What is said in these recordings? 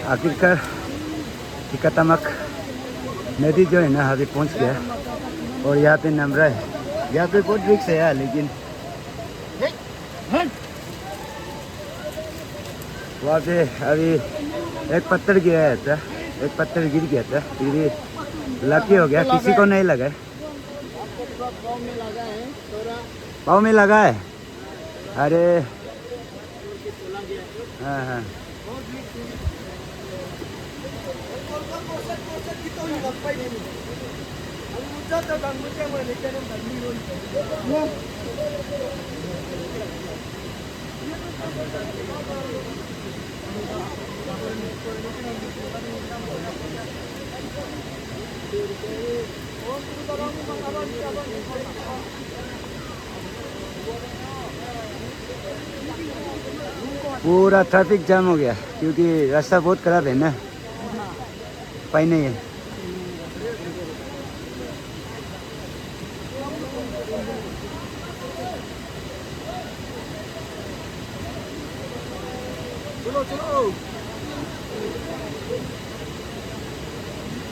आखिरकार टिकाटामाक नदी जो है ना अभी पहुंच गया और यहाँ पे नमरा है। यहाँ पे बहुत रिक्स है यार, लेकिन वहाँ पे अभी एक पत्थर गिरा था, एक पत्थर गिर गया था, फिर भी लकी हो गया, किसी को नहीं लगा है। पाँव में लगा है? अरे हाँ हाँ पूरा ट्रैफिक जाम हो गया क्योंकि रास्ता बहुत खराब है ना, पाई नहीं है।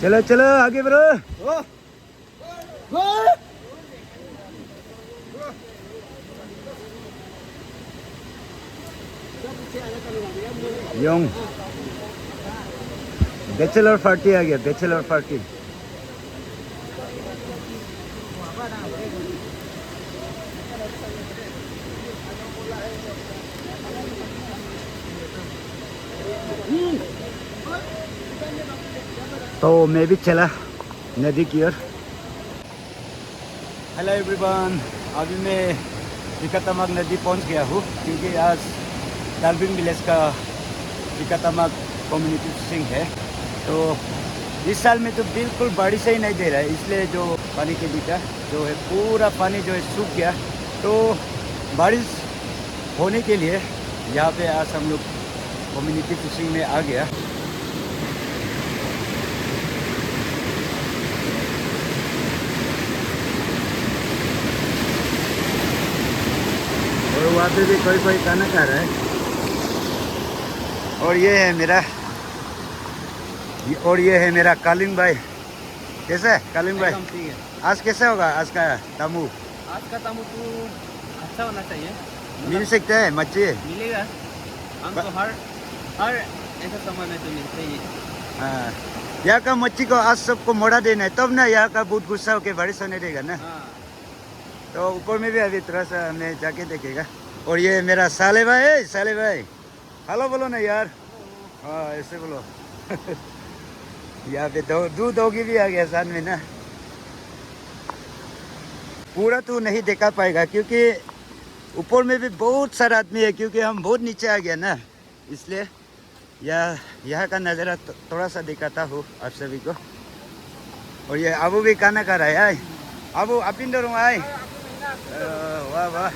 चलो चलो आगे बढ़ो। यंग बैचलर पार्टी आ गया, बैचलर पार्टी। तो मैं भी चला नदी की ओर। हेलो एवरीवन, अभी मैं टिकाटामाक नदी पहुंच गया हूँ क्योंकि आज डाल्फिन विलेज का टिकाटामाक कम्युनिटी फिशिंग है। तो इस साल में तो बिल्कुल बारिश ही नहीं दे रहा है, इसलिए जो पानी के बीच जो है पूरा पानी जो है सूख गया। तो बारिश होने के लिए यहाँ पे आज हम लोग कम्युनिटी फिशिंग में आ गया। और वहाँ पे भी कोई कोई खाना खा रहा है। और ये है मेरा कालिंग भाई। कैसा है कालिंग भाई? ठीक है। आज कैसा होगा आज का तामू? आज का तामू तो अच्छा होना चाहिए। मिल सकता है मच्छी? मिलेगा, हमको हर ऐसा समय में तो मिलता ही है। हाँ, यहाँ का मच्छी को आज सबको मोड़ा देना है, तब ना यहाँ का बहुत गुस्सा होके बारिश होने देगा ना। हाँ। तो ऊपर में भी अभी थोड़ा सा हमें जाके देखेगा। और ये मेरा साले भाई, साले भाई हेलो बोलो ना यार। हाँ ऐसे बोलो। यहाँ पे दो डॉगी भी आ गया साथ में ना। पूरा तो नहीं देखा पाएगा क्योंकि ऊपर में भी बहुत सारा आदमी है, क्योंकि हम बहुत नीचे आ गया ना, इसलिए यहाँ का नज़ारा थोड़ा सा दिखाता हूँ आप सभी को। और ये अबू भी खाना खा रहा है। आए अबू आप इन दोनों आए। वाह वाह।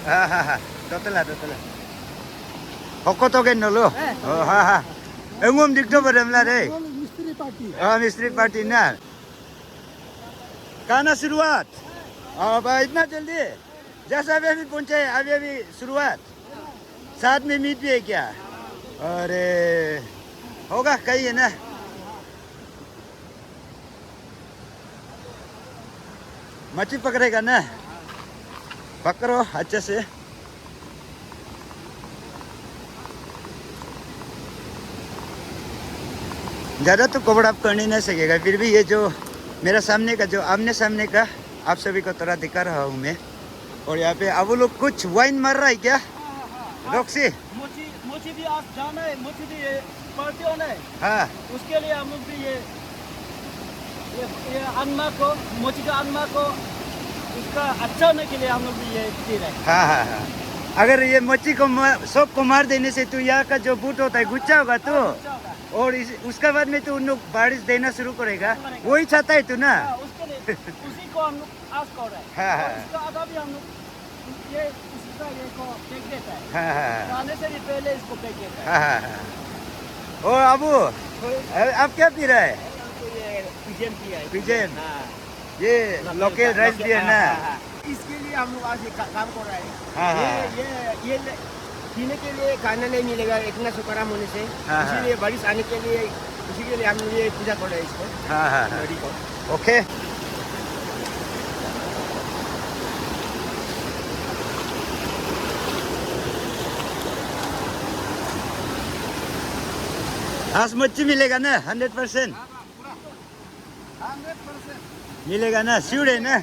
हाँ हाँ हाँ टोटला Hoko togen dulu. Oh, ha. Engum dikto badamla deh. मिस्त्री पार्टी। हाँ मिस्त्री पार्टी ना। कहाँ शुरुआत? अब इतना जल्दी? जैसा अभी पहुंचे, अभी शुरुआत। साथ में मीट भी है क्या? अरे होगा कहीं है ना। मच्छी पकड़ेगा ना? पकड़ो अच्छे से। ज़्यादा तो कवर अप कर नहीं सकेगा, फिर भी ये जो मेरा सामने का जो आमने सामने का आप सभी को थोड़ा दिखा रहा हूँ मैं। और यहाँ पे अब लोग कुछ वाइन मार रहा है क्या? रॉक्सी मोची भी आज जाना है, मोची भी पार्टी होना है। हाँ उसके लिए हम लोग भी ये आत्मा को, मोची का आत्मा को उसका अच्छा होने के लिए हम लोग भी ये पी रहे हैं। हाँ हाँ हाँ। अगर ये मच्छी को सबको मार देने से तो यहाँ का जो बूट होता है गुच्छा होगा तो, और उसके बाद में तो उन लोग बारिश देना शुरू करेगा, वही चाहता है तो ना। उसी को हम लोग आज कर रहे हैं। हाँ हाँ उसका आधा भी हम लोग ये को फेंक देता है। हाँ हाँ खाने से भी पहले इसको फेंक देता है। हाँ हाँ। ओ अबू आप क्या पी रहा है? ये पिजन पिया है। पिजन? हाँ। ये लोकल राइस भी है ना? इसके लिए हम लोग आज ये काम कर रहे हैं। हाँ, ये पीने के लिए खाना नहीं मिलेगा इतना सुखराम होने से, हाँ, हाँ। इसीलिए बारिश आने के लिए, इसी के लिए हम ये पूजा कर रहे हैं इसको, हाँ हाँ हाँ नदी को। ओके आज मच्छी मिलेगा ना 100%? मिलेगा ना, श्योर है ना?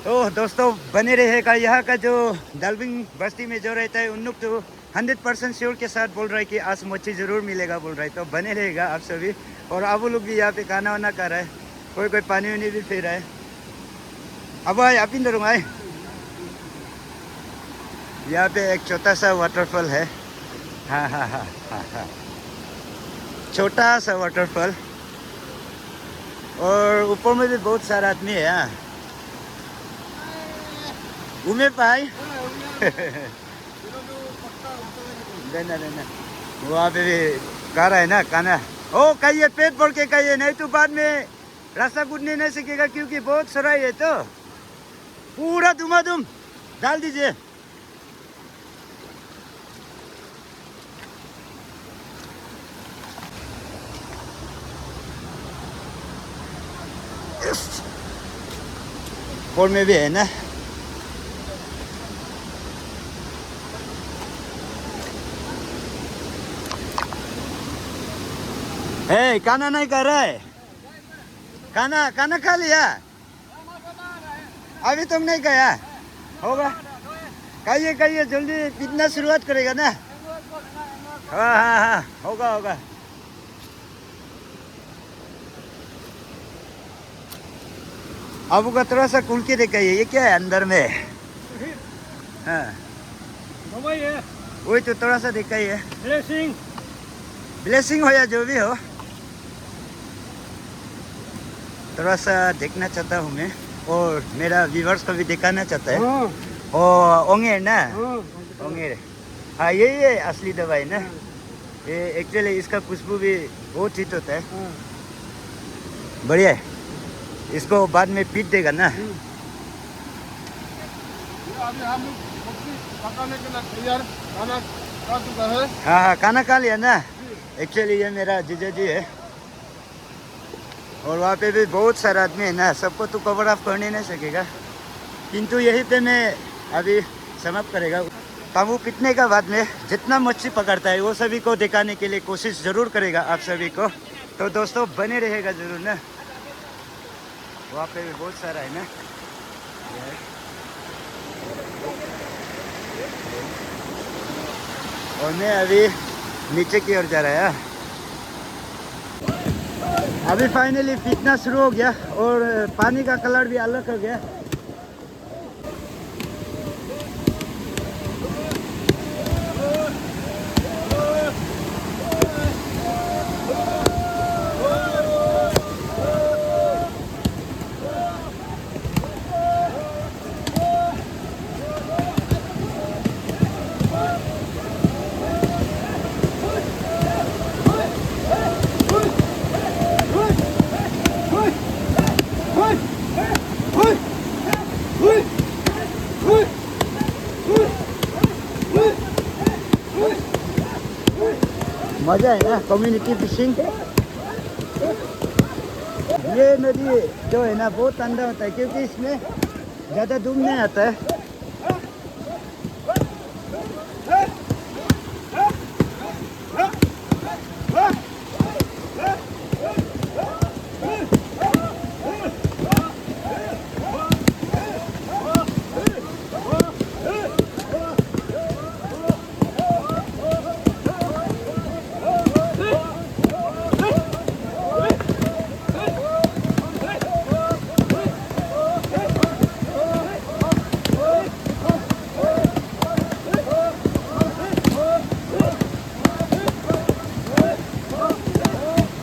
तो दोस्तों बने रहेगा। यहाँ का जो डाल्बिंग बस्ती में जो रहता है उन लोग तो 100% श्योर के साथ बोल रहा है कि आज मच्छी जरूर मिलेगा बोल रहा है। तो बने रहेगा आप सभी। और अब वो लोग भी यहाँ पे खाना वाना कर रहा है, कोई कोई पानी वानी भी पी रहा है। अब आए आप इन आए। यहाँ पे एक छोटा सा वाटरफॉल है। हाँ हाँ हाँ हाँ हाँ, छोटा सा वाटरफॉल। और ऊपर में भी बहुत सारा आदमी है। यहाँ घूमे पाए देना देना वहाँ पे भी खा रहा है ना खाना। ओ खाइए, पेट भर के खाइए, नहीं तो बाद में रास्ता कूदने नहीं सीखेगा, क्योंकि बहुत सराई है। तो पूरा धुमाधुम डाल दीजिए। ऊपर में भी है ना। ए, खाना नहीं कर रहा है? खाना खाना खा लिया? अभी तुम नहीं खाया? होगा, खाइए खाइए, जल्दी पीना शुरुआत करेगा ना। हाँ हाँ हाँ, होगा होगा। अब का थोड़ा सा खुल के दिखाइए, ये क्या है अंदर में? हाँ वही तो, थोड़ा सा दिखाइए। ब्लेसिंग ब्लेसिंग हो या जो भी हो, थोड़ा सा देखना चाहता हूँ मैं, और मेरा व्यूवर्स को भी दिखाना चाहता है। और ओंगेर ना, ओंगेर, हाँ यही है असली दवाई ना। ये एक्चुअली इसका खुशबू भी बहुत हिट होता है, बढ़िया है। इसको बाद में पीट देगा ना। अभी हम पकाने के लिए तैयार, खाना खा चुका है। हाँ हाँ खाना खा लिया ना। एक्चुअली ये मेरा जीजा जी है। और वहाँ पे भी बहुत सारा आदमी है ना, सबको तो कवर अप करने नहीं सकेगा, किंतु यही पे मैं अभी समाप्त करेगा। काबू पीटने का बाद में जितना मच्छी पकड़ता है वो सभी को दिखाने के लिए कोशिश ज़रूर करेगा आप सभी को। तो दोस्तों बने रहेगा ज़रूर ना। वहाँ पे भी बहुत सारा है ना। और मैं अभी नीचे की ओर जा रहा है। अभी फाइनली पीटना शुरू हो गया और पानी का कलर भी अलग हो गया। मजा है ना कम्युनिटी फिशिंग। ये नदी जो है ना बहुत ठंडा होता है, क्योंकि इसमें ज़्यादा धूप नहीं आता है।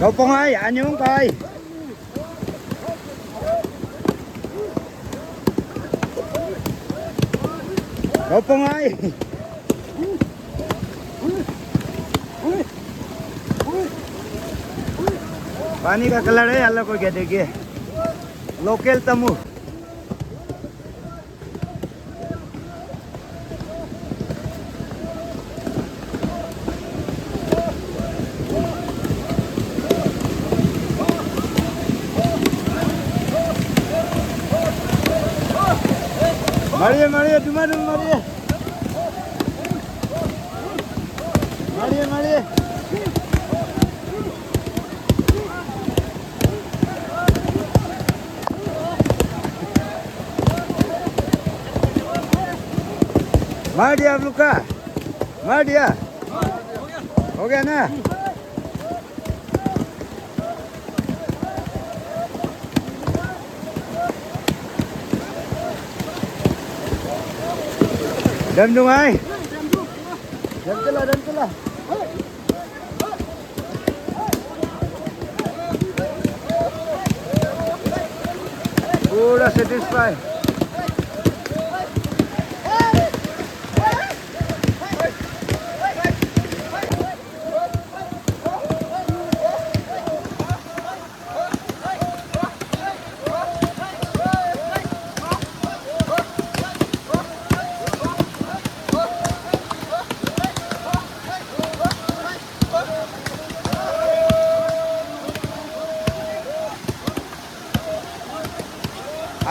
Cậu Phong ơi, anh nhúng coi. Cậu Phong ơi. पानी का कलर है अल्लाह को क्या, देखिए लोकल तमु। मारिए मारिए डुमाडुम मारिए मारिए मारिए मार दिया आप लोग का मार दिया हो गया ना đâm đúng ai đâm tức là pura satisfied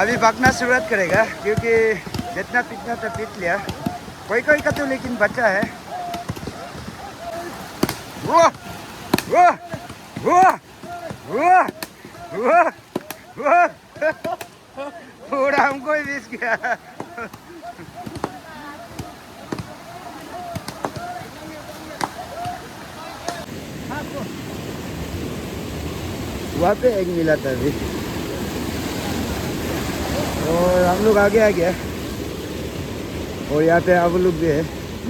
अभी भागना शुरुआत करेगा क्योंकि जितना पीटना था पीट लिया कोई कोई का तो लेकिन बच्चा है वाह वाह वाह वाह वाह वाह पूरा हमको ही मिस किया वहाँ पे एक मिला था अभी और हम लोग आगे आ गया और यहाँ पे आप लोग भी है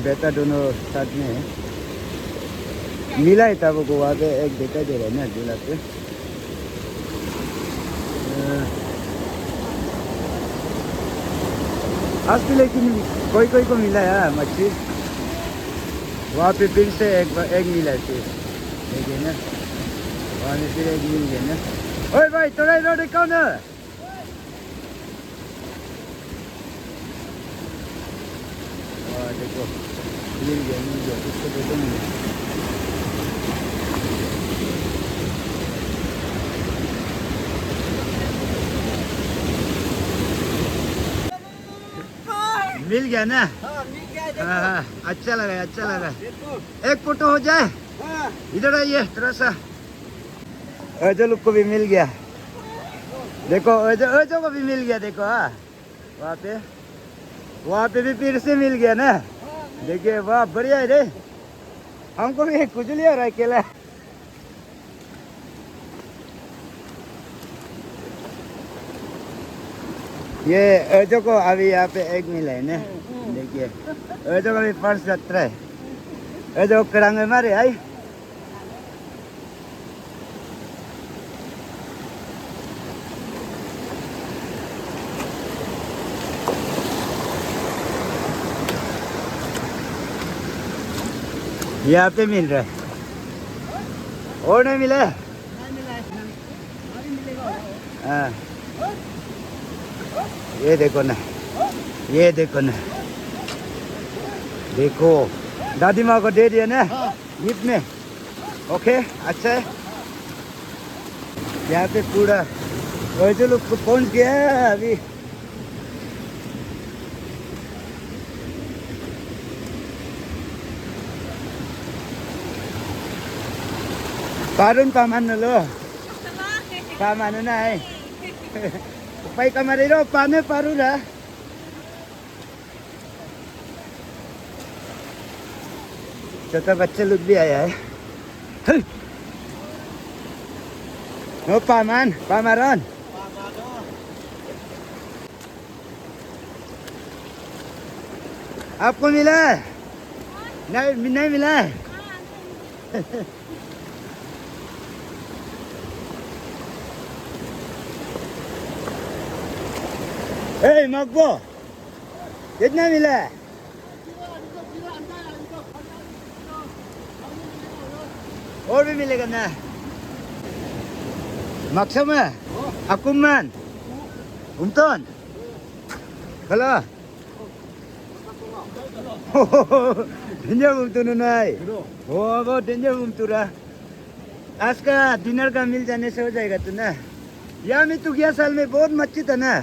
बेटा दोनों साथ में है मिला ही था वो को वहाँ पे एक बेटा दे रहा है ना झूला पे आज भी लेकिन कोई कोई को मिला है मच्छी वहाँ पे फिर से एक मिला फिर देखिए ना वहाँ में फिर एक मिल गया ना ओए भाई थोड़ा इधर देखो ना देखो मिल गया इसको देखो मिल गया ना हाँ अच्छा लगा एक फोटो हो जाए इधर आइए थोड़ा सा अजय लोग को भी मिल गया देखो अजय को भी मिल गया देखो हाँ वहाँ पे भी फिर से मिल गया ना देखिए वाह बढ़िया है रे हमको भी कुछ लिया रहा है अकेला ये अजय को अभी यहाँ पे एक मिला है ना देखिए अजय का भी फर्स्ट यात्रा है अजय करांगे मारे आई यहाँ पे मिल रहा है और नहीं मिला हाँ ये देखो ना देखो दादी माँ को दे दिया ना गिफ्ट में ओके अच्छा है यहाँ पे पूरा वैसे लोग पहुँच गया है अभी Parun paman lo. Paman na ay. Upay kamarero paano parun ha? छोटा बच्चा लोग भी आया है ओ पामारन आपको मिला नहीं मिला ए मकबो कितना मिला और भी मिलेगा ना Maksama Akuman Umton Kalau Dengar umtu नai हो वो डेंजर umtura आज का डिनर का मिल जाने से हो जाएगा तो ना यहाँ में तो गया साल में बहुत मच्छी था ना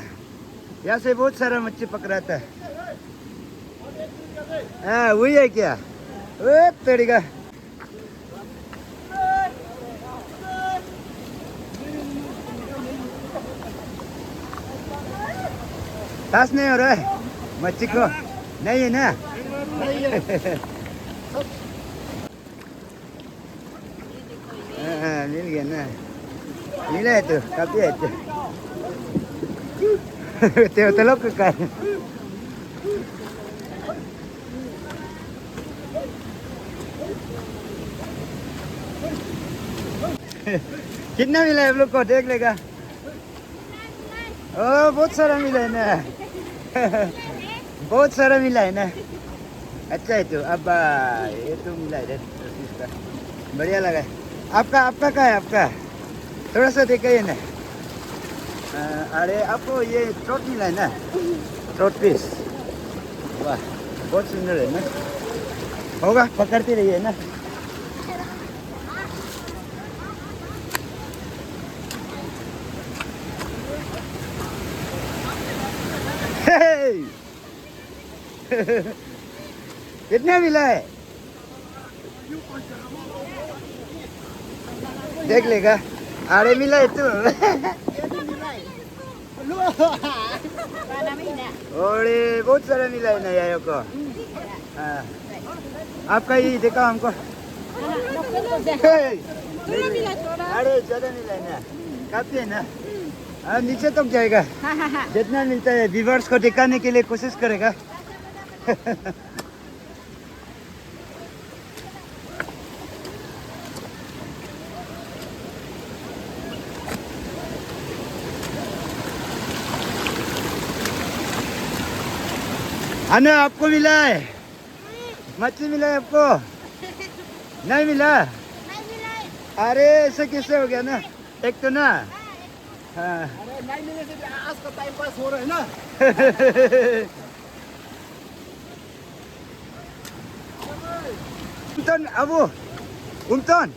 यहाँ से बहुत सारा मच्छी पकड़ा था हाँ वही है क्या? ओ तेरी का टास नहीं हो रहा है मच्छी को, नहीं है ना? हाँ मिल गया ना, मिला है तो काफी है तो तो लोग का कितना मिला है आप लोग को, देख लेगा। ओ बहुत सारा मिला है ना। बहुत सारा मिला है ना। अच्छा है तो अब ये तो मिला है इसका, बढ़िया लगा। आपका आपका क्या है आपका? थोड़ा सा देखिए ना। अरे आपको ये ट्रोट मिला है ना, ट्रोट पीस। वाह बहुत सुंदर है ना, होगा पकड़ते रहिए ना। कितना मिला है देख लेगा। अरे मिला है तो अरे बहुत सारा मिला है ना यार को। हाँ आपका ये देखा हमको। अरे ज्यादा मिला है ना, काफी है ना। नीचे तक जाएगा, जितना मिलता है व्यूअर्स को दिखाने के लिए कोशिश करेगा। अनु आपको मिला है मछली, मिला है आपको? नहीं मिला? अरे ऐसे कैसे हो गया ना, एक तो ना। हाँ अरे नहीं मिले से आज का टाइम पास हो रहा है ना। Unton abu, unton.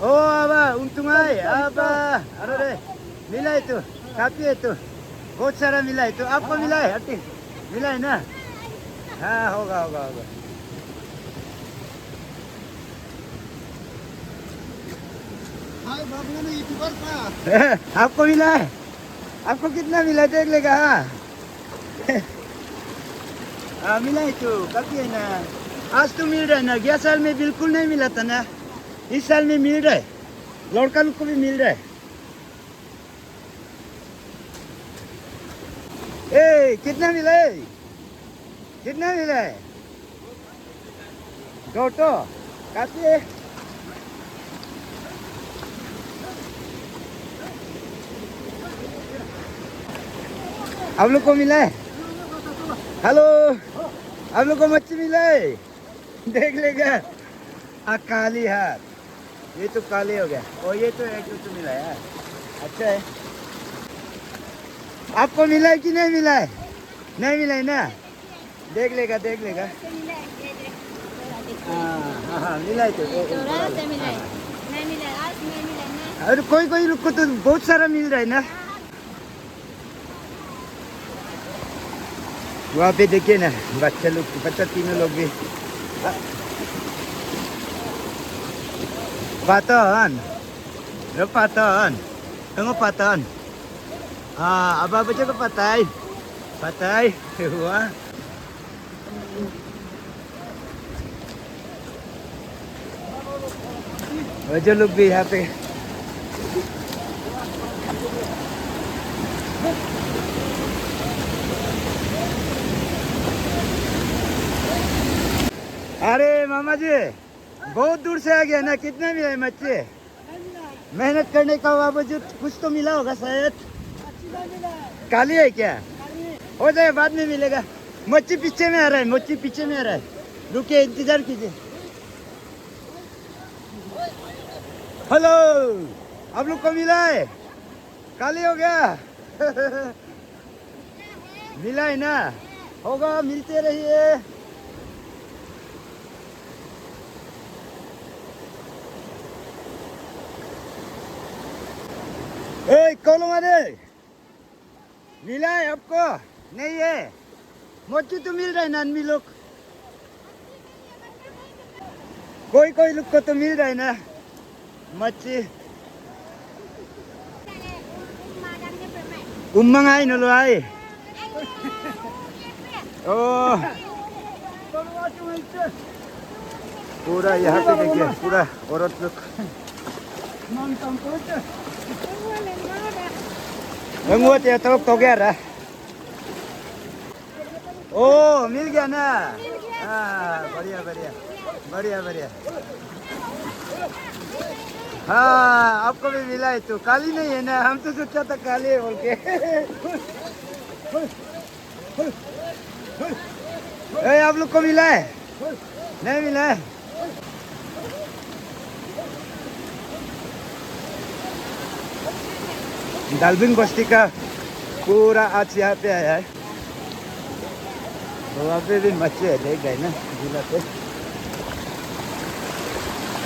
Oh aba, untung ay, aba, ano deh, मिला है तो काफी है तो, बहुत सारा मिला है तो। आपको मिला है आंटी? मिला है ना? हाँ होगा होगा होगा। हाय बाबू ने यूट्यूबर का आपको मिला है? आपको कितना मिला देख लेगा। हाँ मिला है तो काफी है ना। आज तो मिल रहा है ना, गया साल में बिल्कुल नहीं मिला था ना, इस साल में मिल रहा है, लड़का लोग को भी मिल रहा है। ए कितना मिला है? कितना मिला है? दो तो काफी है। आप लोग को मिला है? हेलो आप लोग को मच्छी मिला है? देख लेगा। काली हाथ, ये तो काली हो गया, और ये तो एक तो मिला है। अच्छा है। आपको मिला है कि नहीं मिला है? नहीं मिला है ना, देख लेगा देख लेगा। हाँ हाँ मिला है तो अरे कोई कोई लोग को तो बहुत सारा मिल रहा है ना। वहाँ पे देखिए ना बच्चा लोग, बच्चा तीनों लोग भी। पातन, पातन, tengok पातन। हाँ अब बच्चे को पताई, पताई हुआ। बच्चे लोग भी यहाँ पे। अरे मामा जी बहुत दूर से आ गया ना, कितना मिला है मच्छी? मेहनत करने का बावजूद कुछ तो मिला होगा शायद। काली है क्या? हो जाए बाद में मिलेगा। मच्छी पीछे में आ रहा है, मच्छी पीछे में आ रहा है, रुकिए इंतजार कीजिए। हेलो आप लोग को मिला है? काली हो गया। मिला है ना, होगा, मिलते रहिए। कौन मारे मिला है आपको? नहीं है, मोची तो मिल रहा है ना आदमी लोग, कोई कोई लोग को तो मिल रहा है ना मच्छी। उम्मंग आई नलो आई। ओ पूरा यहाँ पे देखिए पूरा औरत लोग। रंगवत है तो गया रहा। ओ मिल गया ना। हाँ बढ़िया बढ़िया बढ़िया बढ़िया। हाँ आपको भी मिला है तो काली नहीं है ना, हम तो सोचा था काली है बोल के। आप लोग को मिला है? नहीं मिला है? डाल्फिन बस्ती का पूरा आज यहाँ पे आया है, तो वहाँ पे भी मच्छी है, देख गए ना झूला पे।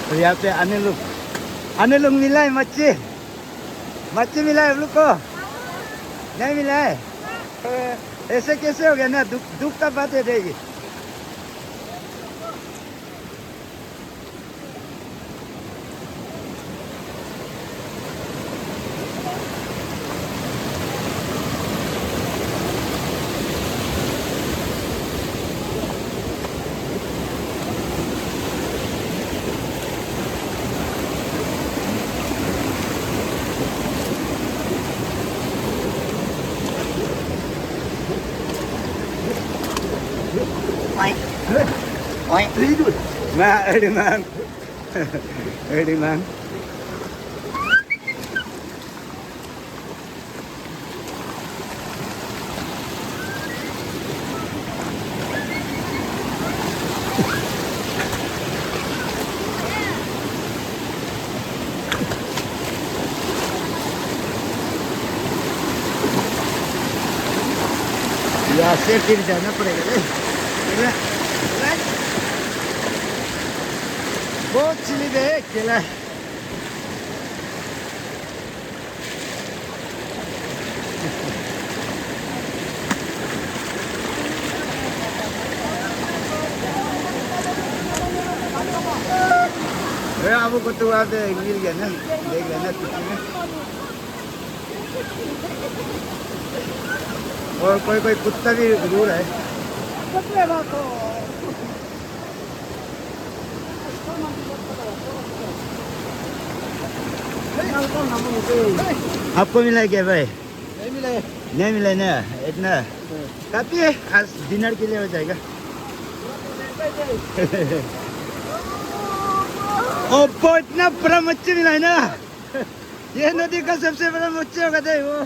तो यहाँ पे आने लोग मिला है मच्छी, मच्छी मिला है हम लोग को? नहीं मिला है? ऐसे कैसे हो गया ना, दुख का बात है रहेगी। Nah, Edi man. Edi man. Ya से फिर जाना पड़ेगा। बहुत चिली है केला। आपको तो वहाँ पे मिल गया ना, देख लेना किसी में। और कोई कोई कुत्ता भी दूर है। आपको मिला है क्या भाई? नहीं मिला है। नहीं मिला है ना, इतना काफी है, आज डिनर के लिए हो जाएगा। ओप्पो इतना बड़ा मच्छी मिला है ना, ये नदी का सबसे बड़ा मच्छी होगा था वो।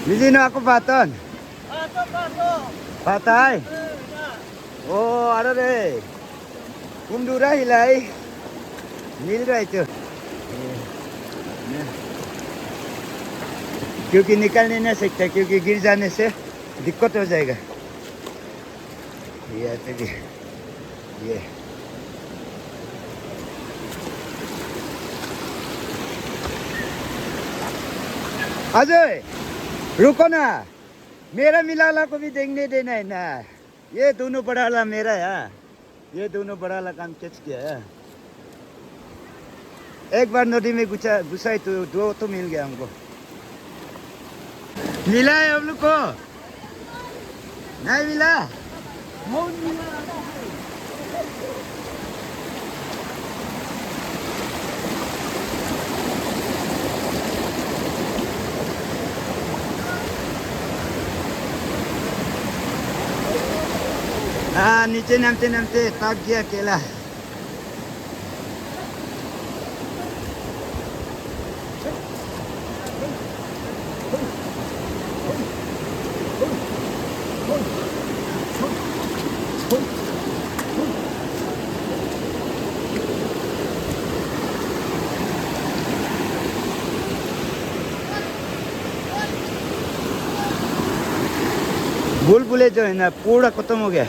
Di sini aku paton. Patai. Oh, ada deh. Kumdura hilai. मिल रहा है तो क्योंकि निकल नहीं सकता, क्योंकि गिर जाने से दिक्कत हो जाएगा। ये पे भी ये अजय रुको ना, मेरा मिलाला को भी देखने देना है ना। ये दोनों बड़ा वाला मेरा है, ये दोनों बड़ा वाला काम कैच किया है। एक बार नदी में घुसाई तो दो तो मिल गया हमको। मिला है हम लोग को? नहीं मिला? हाँ नीचे नामते नामते ताक गया केला। बुलबुले जो है ना पूरा खत्म हो गया।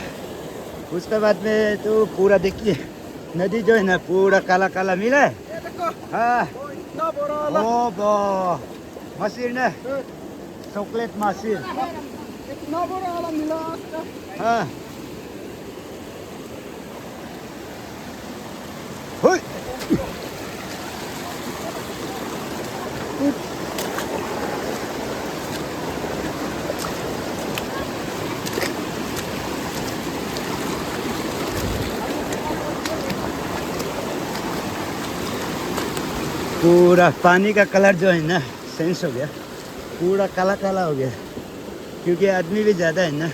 उसके बाद में तो पूरा देखिए नदी जो है ना पूरा काला काला मिला है। ये देखो हाँ इतना बड़ा वाला ओ बो मसीर ना चॉकलेट मसीर। इतना बड़ा वाला मिला आज तक। हाँ हुई। पूरा पानी का कलर जो है ना चेंज हो गया, पूरा काला काला हो गया क्योंकि आदमी भी ज़्यादा है ना।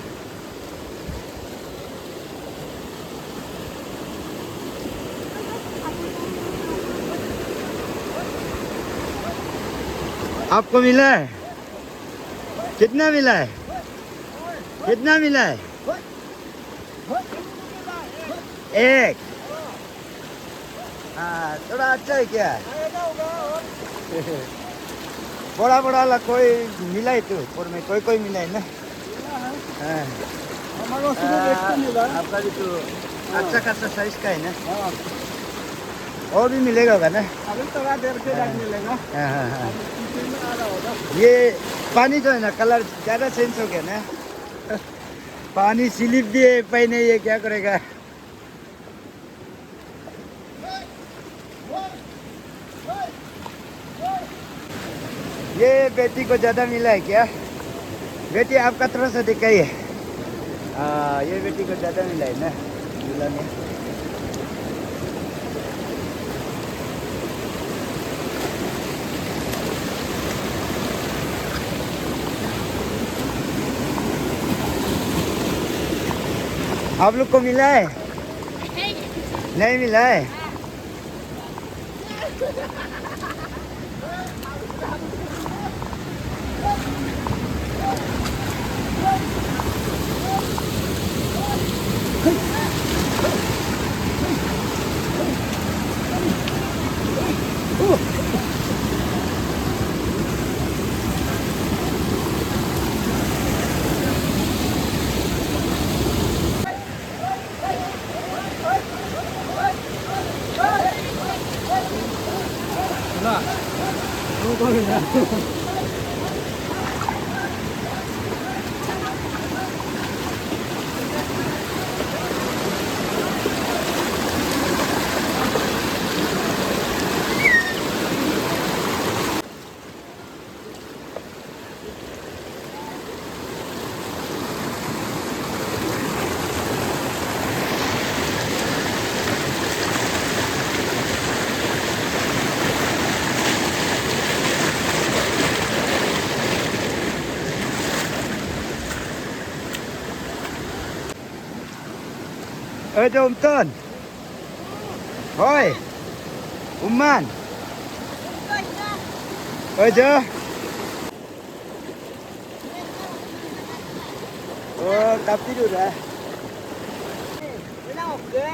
आपको मिला है? कितना मिला है? कितना मिला है? एक। हाँ थोड़ा अच्छा है क्या? बड़ा बड़ा वाला कोई मिला है तो और में कोई कोई मिला है ना। हाँ हमारे को सिर्फ एक तो मिला है। आपका भी तो अच्छा खासा साइज का है ना। हाँ, और भी मिलेगा होगा ना। अभी थोड़ा देर के बाद मिलेगा। हाँ हाँ हाँ। पीछे में आ रहा होगा। ये पानी जो है ना कलर ज़्यादा चेंज हो गया ना। पानी स्लिप भी है पहने, ये क्या करेगा? ये बेटी को ज़्यादा मिला है क्या? बेटी आपका थोड़ा सा दिखाई है। हाँ ये बेटी को ज़्यादा मिला है ना झूला में। आप लोग को मिला है? नहीं मिला है? Ada Umton. Hoi. Uman. Ada. Oh, tapi dah. Kenapa ke?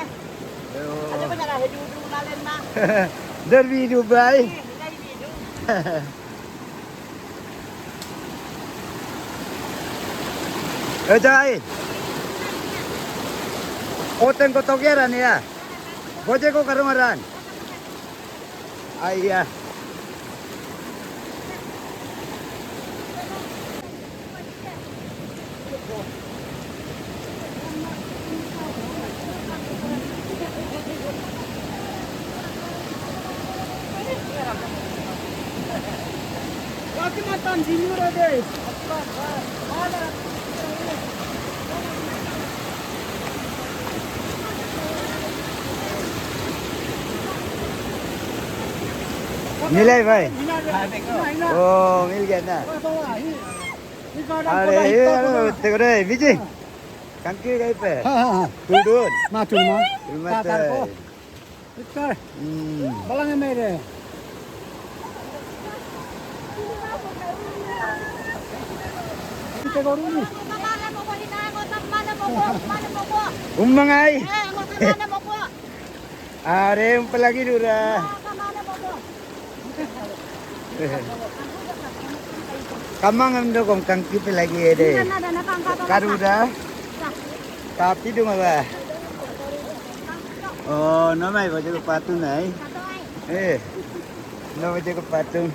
Ada banyak lah hidup kalian mah. Dari Dubai. Dari hidup. Ada ai. Oten ko togeran ya. Boje ko karumaran. Ayah. Kaki matan sini udah deh. मिला है भाई? Ini Oh, मिल गया ना? अरे ये देखो रे विजय कंकी गई पे turun Macul mah. rumah Tatar ko. tuh. Ito. Balangnya mere. Kita guru ni. Umangay. Are palagi dura. Kamang am do kong kang kipi lagi ede. Karuda. Tapi dong apa? Oh, nama ibu jago patung nai. Nama jago patung.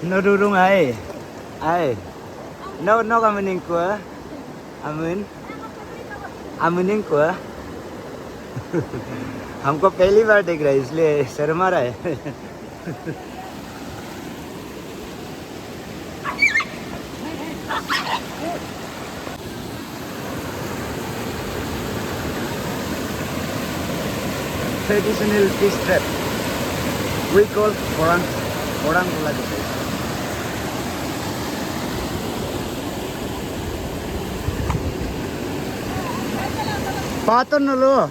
No durung ai. No kamening ko. Amuning को हमको पहली बार देख रहा है इसलिए शर्मा रहा है traditional fish trap we call orang lagi Paton dulu.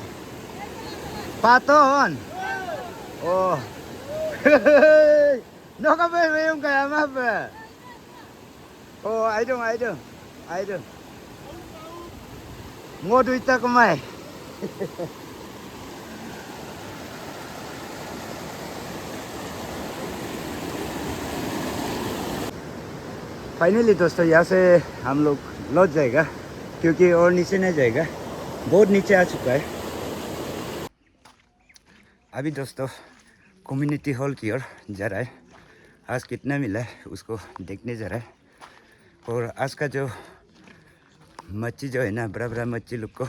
Paton. Oh. No kape mayong kaya apa? Oh, I don't. Ngodo ita kumai. Finally दोस्तों यहाँ से हम लोग लौट जाएगा क्योंकि और नीचे नहीं जाएगा बहुत नीचे आ चुका है अभी दोस्तों कम्युनिटी हॉल की ओर जा रहा है आज कितना मिला है उसको देखने जा रहा है और आज का जो मच्छी जो है ना बड़ा मच्छी लोग को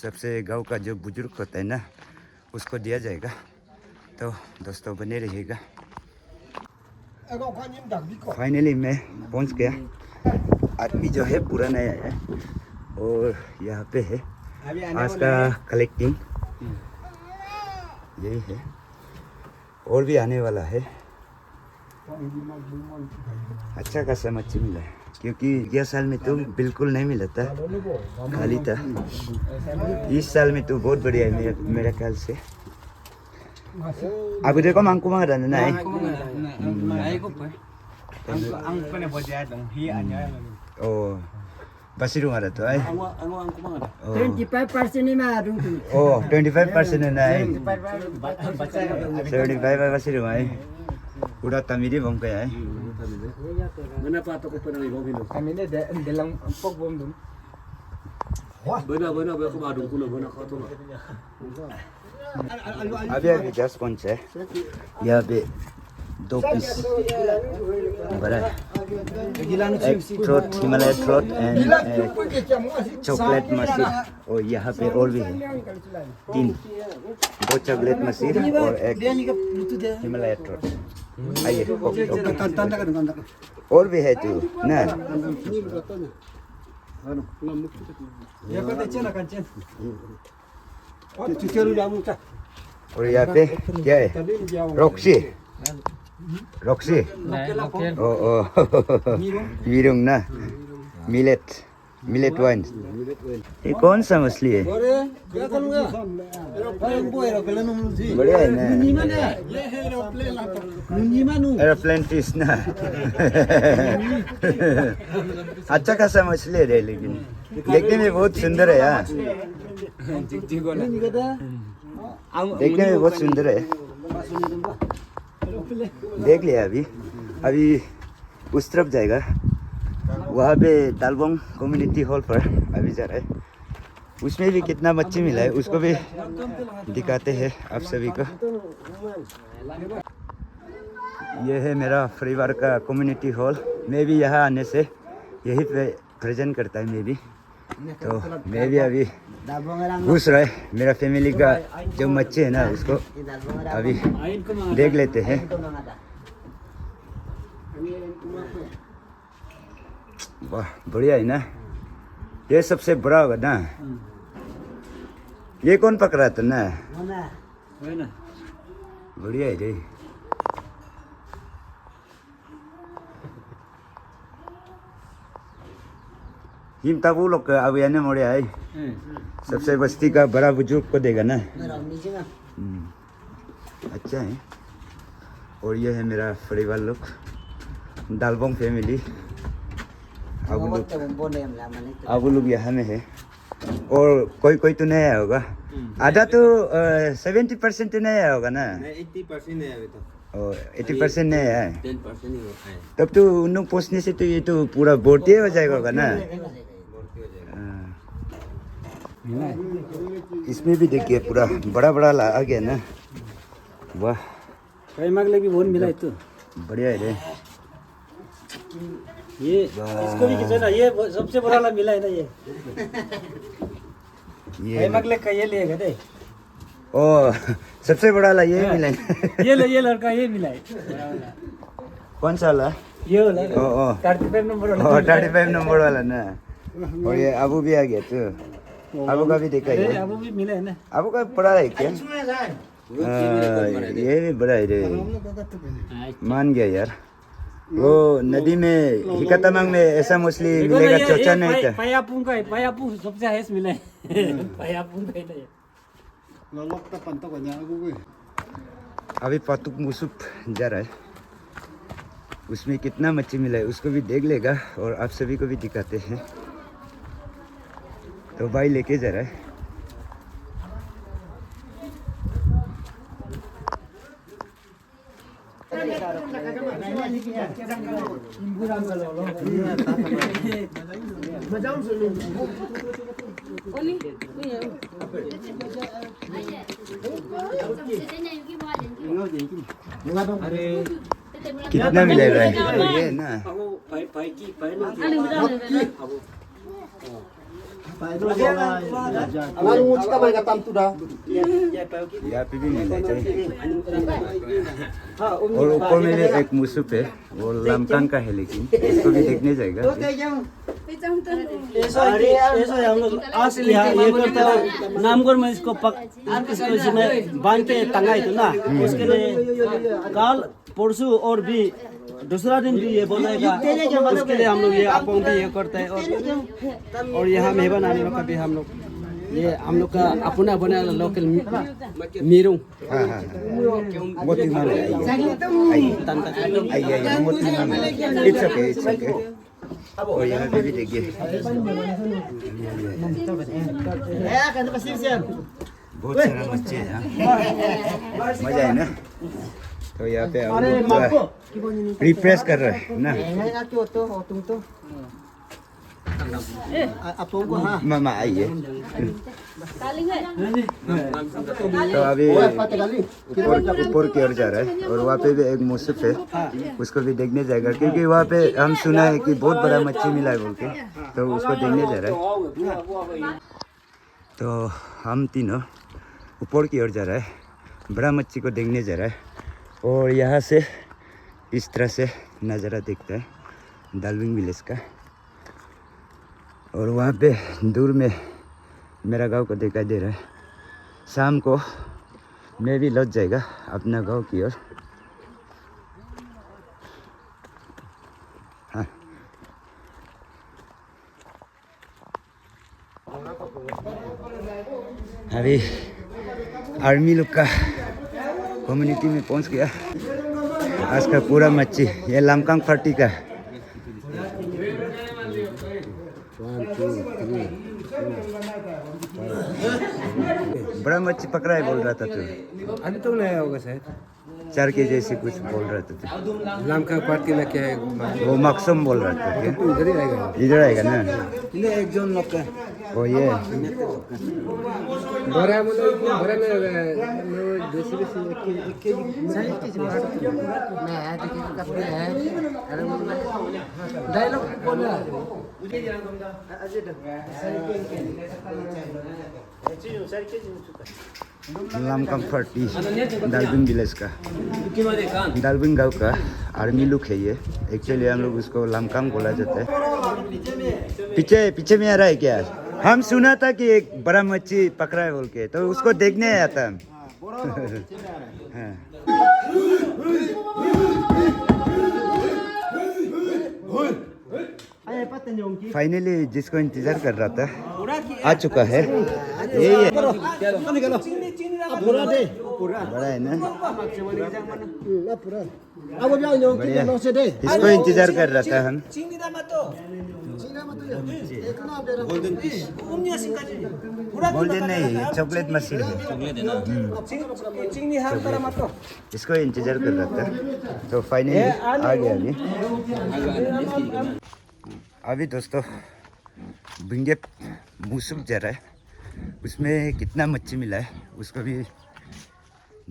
सबसे गांव का जो बुजुर्ग होता है ना उसको दिया जाएगा तो दोस्तों बने रहिएगा फाइनली मैं पहुंच गया आदमी जो है पूरा नहीं आया और यहाँ पे है आज का कलेक्टिंग यही है और भी आने वाला है अच्छा खासा मच्छी मिला है क्योंकि यह साल में तो बिल्कुल नहीं मिला था खाली था इस साल में तो बहुत बढ़िया है मेरा ख्याल से Aku dia kau mangku mana dan naik. Ang pernah buat dia dong, hianya. Oh, pasti rumah ada tu, ay. Ang kumang ada. 25% ni mah adung tu. Oh, 25% naik. 75 pasti rumah, ay. Udah tamiri bom kaya, ay. Mana pa to ko pernah ibang hilo. Kami ni dalam empok bom tu. Benar aku adung kuno benar kau tu. अभी just पहुंचे यहाँ पे 2 piece बड़ा है एक trout Himalaya trout and chocolate mahseer और यहाँ पे और भी है 2 चॉकलेट मसीर और एक हिमालय थ्रोट आइए और भी है तू ना और यहाँ पे क्या है रॉक्सी ओ मीरुंग ना मिलेट वाइन ये कौन सा मछली है बढ़िया है ना एरोप्लेन फिश ना अच्छा खासा मछली है लेकिन देखने में बहुत सुंदर है यार देखने में बहुत सुंदर है देख लिया अभी उस तरफ जाएगा वहाँ पे दालबोंग कम्युनिटी हॉल पर अभी जा रहा है उसमें भी कितना मच्छी मिला है उसको भी दिखाते हैं आप सभी को ये है मेरा परिवार का कम्युनिटी हॉल मैं भी यहाँ आने से यही पे प्रेजेंट करता है मैं भी तो मैं भी अभी घुस रहा है मेरा फैमिली का जो मच्छी है ना उसको अभी देख लेते हैं वाह बढ़िया है ना ये सबसे बड़ा होगा ना ये कौन पकड़ा था ना बढ़िया है रे हिम तब वो लोग अभी आने मोड़े आए सबसे बस्ती का बड़ा बुजुर्ग को देगा ना अच्छा है और ये है मेरा परिवार लोग दालबोंग फैमिली अब लोग यहाँ में है और कोई तो नहीं आया होगा आधा तो 70% तो नहीं आया होगा ना 80% है अभी तो 80% नहीं है। 10% ही होता है। तब तो उन लोग पहुँचने से तो ये तो पूरा बोटी हो जाएगा होगा ना। हाँ। इसमें भी देखिए पूरा बड़ा बड़ा आ गया ना। वाह कई मगले भी बहुत मिला है तो बढ़िया है रे। ये इसको भी किसी ना ये सबसे बड़ा वाला मिला है ना ये ये मगले का ये लिएगा दे ओ सबसे बड़ा वाला ये मिला है। ये लड़का ये मिला है कौन सा वाला? ये वाला ओ 35 नंबर वाला 35 नंबर वाला ना। और ये अबू भी आ गया तो अबू का भी देखा है। अब भी मिला है ना अबू का बड़ा है क्या? ये भी बड़ा है रे। मान गया यार। वो नदी में हिकातमांग में ऐसा मछली मिलेगा चौचा नहीं था। पायापुंग का है पायापुंग सबसे हाईएस्ट मिला है पायापुंग का है अभी पातुक मुसुप जा रहा है, उसमें कितना मच्छी मिला है उसको भी देख लेगा और आप सभी को भी दिखाते हैं। तो भाई लेके जा रहा है। कितना मिलेगा ये ना? यहाँ पे भी मिल जाए। और ऊपर में भी एक मुसुप है, वो लमकांग का है लेकिन इसको भी देखने जाएगा। ऐसा हम लोग आज यहाँ ये करता है नामगढ़ में इसको इसमें बांध के टंगाई तो ना उसके लिए कल परसों और भी दूसरा दिन भी ये बोलेगा उसके लिए हम लोग ये अपोंग भी ये करते हैं और यहाँ मेहमान आने का भी हम लोग ये हम लोग का अपना बना लोकल मीरू मोती मार आइए मोती मार इट्स ओके। और यहाँ पे भी देखिए बहुत सारा मच्छी है यहाँ। मजा है ना। तो यहाँ पे हम लोग रिफ्रेश कर रहे हैं ना। मामा आइए। तो अभी ऊपर की ओर जा रहा है और वहाँ पे भी एक मुसुफ है, उसको भी देखने जाएगा क्योंकि वहाँ पे हम सुना है कि बहुत बड़ा मच्छी मिला है बोल के, तो उसको देखने जा रहा है। तो हम तीनों ऊपर की ओर जा रहा है, बड़ा मच्छी को देखने जा रहा है। और यहाँ से इस तरह से नज़ारा दिखता है दालविंग विलेज का। और वहाँ पे दूर में मेरा गांव को दिखाई दे रहा है। शाम को मैं भी लौट जाएगा अपना गांव की ओर। हाँ अभी आर्मी लोग का कम्युनिटी में पहुंच गया। आज का पूरा मच्छी ये लमकांग पार्टी का। बड़ा मच्छी पकड़ा है बोल रहा था तू। अभी तो नहीं होगा सर। 4 के जैसे कुछ बोल रहा था तू। लमकांग पार्टी में क्या है? वो मकसम बोल रहा था क्या? इधर ही आएगा। इधर आएगा ना। ये एक जोन लोग का ओ ये बड़ा बड़ा में दूसरी से एक केजी सही केजी मैं है तो केजी का है। अरे डायलॉग बोल रहा है लमकांग पार्टी दालबिंग विलेज का, दालबिंग गांव का आर्मी लुक है ये। एक्चुअली हम लोग उसको लमकांग बोला जाता है। पीछे पीछे में आ रहा है क्या? हम सुना था कि एक बड़ा मच्छी पकड़ा है बोल के, तो उसको देखने आया था। हाँ। फाइनली जिसको इंतजार कर रहा था आ चुका है। यही है बड़ा है ना। बढ़िया। इसको इंतजार कर रहा था हम। गोल्डन नहीं, ये चॉकलेट मछली है। इसको इंतजार कर रहा था, तो फाइनली आ गया अभी। अभी दोस्तों बिंगेप मुसुक जा रहा है, उसमें कितना मच्छी मिला है उसको भी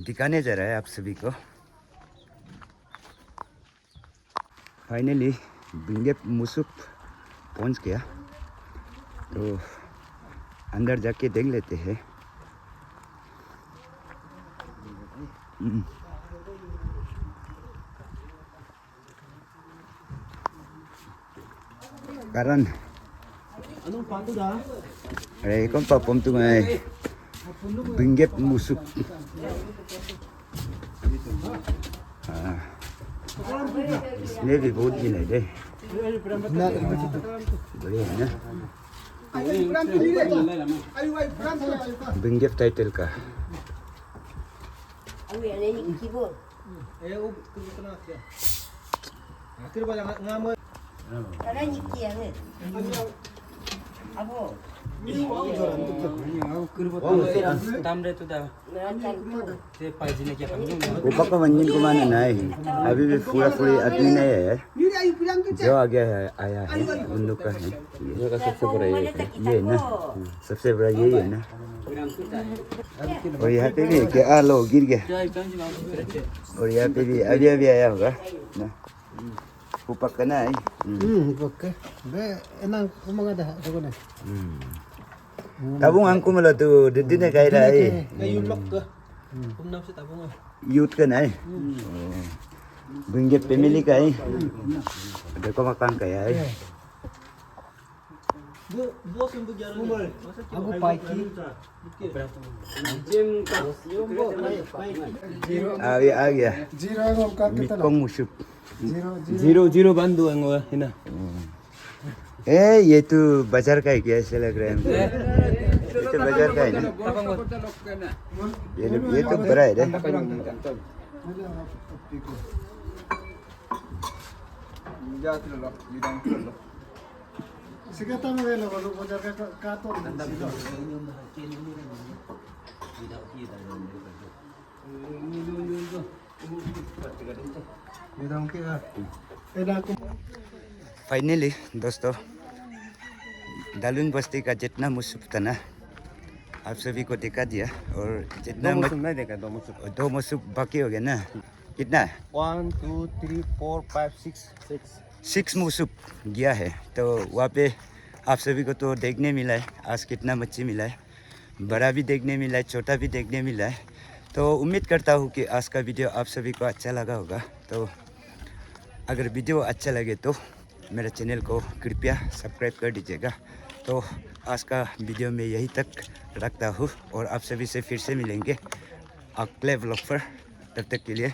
दिखाने जा रहा है आप सभी को। फाइनली बिंगेप मुसुक पहुंच गया, तो अंदर जाके देख लेते हैं। कारण अरे कौन पापम तुम्हें बिंगेप मुसुक। हाँ, इसमें भी बहुत गिन है दे, बढ़िया है ना। बिंगेप टाइटल का ऊपर का मंजिल को माना नहीं, अभी भी पूरा पूरी आदमी नहीं है, जो आ गया है आया है उन लोग का है। ये का सबसे बड़ा ये है ना, सबसे बड़ा यही है ना। और यहाँ पे भी क्या लो गिर गया, और यहाँ पे भी अभी अभी आया होगा ना, ऊपर का ना है। Oke. Be enang kumang ada ako na. Tabung angku malah tu, di ni kaya dah. Ngayon lock ka. Kumnam si tabong ah. Youth kan ay. Binggit family ka ay. Ada ko makan kaya ay. Bos yung bugyan mo. Ako paiki. आ गया zero है वो का कितना मिक्कोंग मुशुक। Zero bandu ang hina. ये तो बाजार का है क्या, ऐसे लग रहा है हमको। ये तो बाजार का है ना, ये तो बड़ा है रे। सिकता में ले लो बाजार का तो फाइनली दोस्तों दालुंग बस्ती का जितना मुसुक था ना आप सभी को दिखा दिया, और जितना नहीं देखा दो मुसुक बाकी हो गया ना। कितना 1 2 3 4 5 6 मुसुक गया है, तो वहाँ पे आप सभी को तो देखने मिला है आज कितना मच्छी मिला है, बड़ा भी देखने मिला है, छोटा भी देखने मिला है। तो उम्मीद करता हूँ कि आज का वीडियो आप सभी को अच्छा लगा होगा। तो अगर वीडियो अच्छा लगे तो मेरे चैनल को कृपया सब्सक्राइब कर दीजिएगा। तो आज का वीडियो में यही तक रखता हूँ, और आप सभी से फिर से मिलेंगे अगले व्लॉग पर। तब तक के लिए